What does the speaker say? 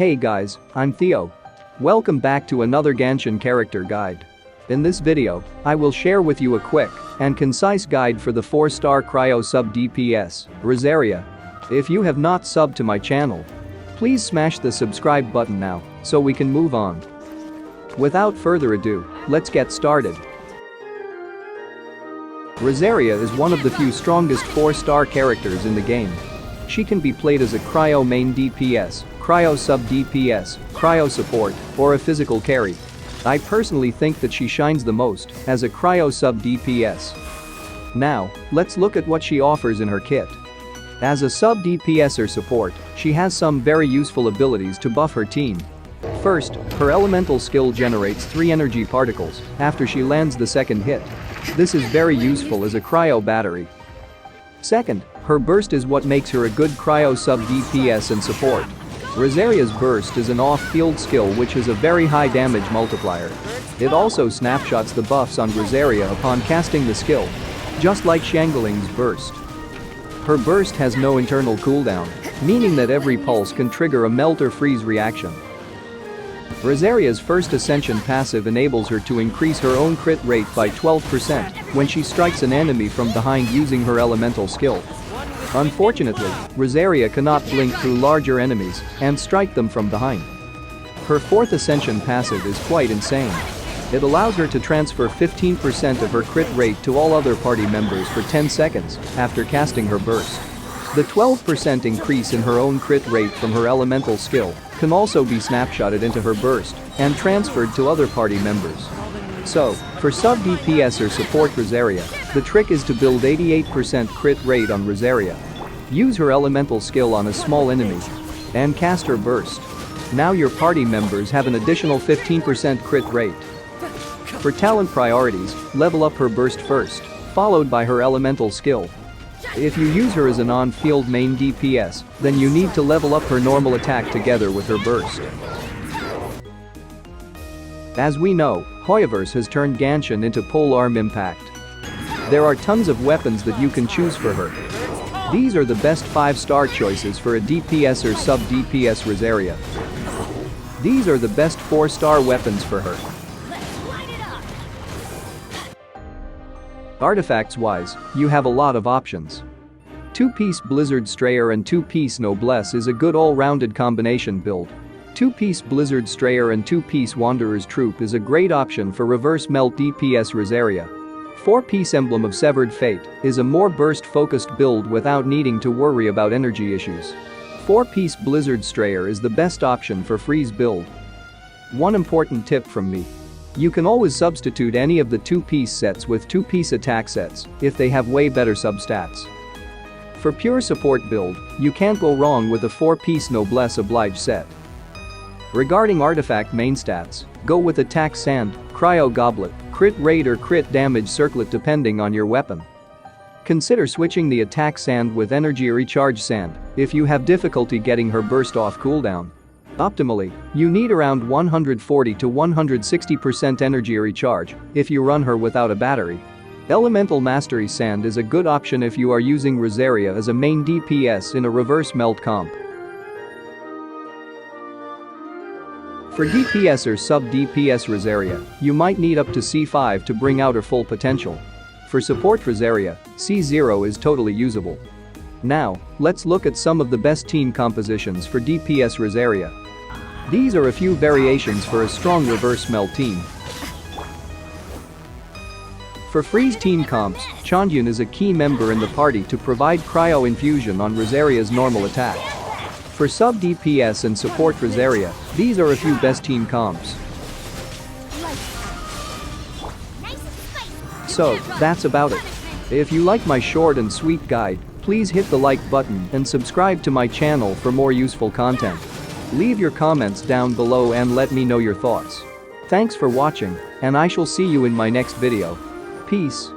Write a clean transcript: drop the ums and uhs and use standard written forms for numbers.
Hey guys, I'm Theo. Welcome back to another Genshin character guide. In this video, I will share with you a quick and concise guide for the 4-star Cryo sub DPS, Rosaria. If you have not subbed to my channel, please smash the subscribe button now so we can move on. Without further ado, let's get started. Rosaria is one of the few strongest 4-star characters in the game. She can be played as a Cryo main DPS, Cryo sub DPS, Cryo support, or a physical carry. I personally think that she shines the most as a Cryo sub DPS. Now, let's look at what she offers in her kit. As a sub DPS or support, she has some very useful abilities to buff her team. First, her elemental skill generates 3 energy particles after she lands the second hit. This is very useful as a Cryo battery. Second, her burst is what makes her a good Cryo sub DPS and support. Rosaria's burst is an off-field skill which has a very high damage multiplier. It also snapshots the buffs on Rosaria upon casting the skill, just like Shangling's burst. Her burst has no internal cooldown, meaning that every pulse can trigger a melt or freeze reaction. Rosaria's first ascension passive enables her to increase her own crit rate by 12% when she strikes an enemy from behind using her elemental skill. Unfortunately, Rosaria cannot blink through larger enemies and strike them from behind. Her 4th ascension passive is quite insane. It allows her to transfer 15% of her crit rate to all other party members for 10 seconds after casting her burst. The 12% increase in her own crit rate from her elemental skill can also be snapshotted into her burst and transferred to other party members. So, for sub DPS or support Rosaria, the trick is to build 88% crit rate on Rosaria. Use her elemental skill on a small enemy and cast her burst. Now your party members have an additional 15% crit rate. For talent priorities, level up her burst first, followed by her elemental skill. If you use her as an on-field main DPS, then you need to level up her normal attack together with her burst. As we know, Hoyoverse has turned Genshin into polearm impact. There are tons of weapons that you can choose for her. These are the best 5-star choices for a DPS or sub DPS Rosaria. These are the best 4-star weapons for her. Artifacts-wise, you have a lot of options. 2-piece Blizzard Strayer and 2-piece Noblesse is a good all-rounded combination build. 2-piece Blizzard Strayer and 2-piece Wanderer's Troop is a great option for reverse melt DPS Rosaria. 4-piece Emblem of Severed Fate is a more burst-focused build without needing to worry about energy issues. 4-piece Blizzard Strayer is the best option for freeze build. One important tip from me. You can always substitute any of the 2-piece sets with 2-piece attack sets if they have way better substats. For pure support build, you can't go wrong with a 4-piece Noblesse Oblige set. Regarding artifact main stats, go with Attack Sand, Cryo Goblet, Crit Rate or Crit Damage Circlet depending on your weapon. Consider switching the Attack Sand with Energy Recharge Sand if you have difficulty getting her burst off cooldown. Optimally, you need around 140 to 160% energy recharge if you run her without a battery. Elemental Mastery Sand is a good option if you are using Rosaria as a main DPS in a reverse melt comp. For DPS or sub DPS Rosaria, you might need up to C5 to bring out her full potential. For support Rosaria, C0 is totally usable. Now, let's look at some of the best team compositions for DPS Rosaria. These are a few variations for a strong reverse melt team. For freeze team comps, Changyun is a key member in the party to provide cryo infusion on Rosaria's normal attack. For sub DPS and support Rosaria, these are a few best team comps. So, that's about it. If you like my short and sweet guide, please hit the like button and subscribe to my channel for more useful content. Leave your comments down below and let me know your thoughts. Thanks for watching, and I shall see you in my next video. Peace.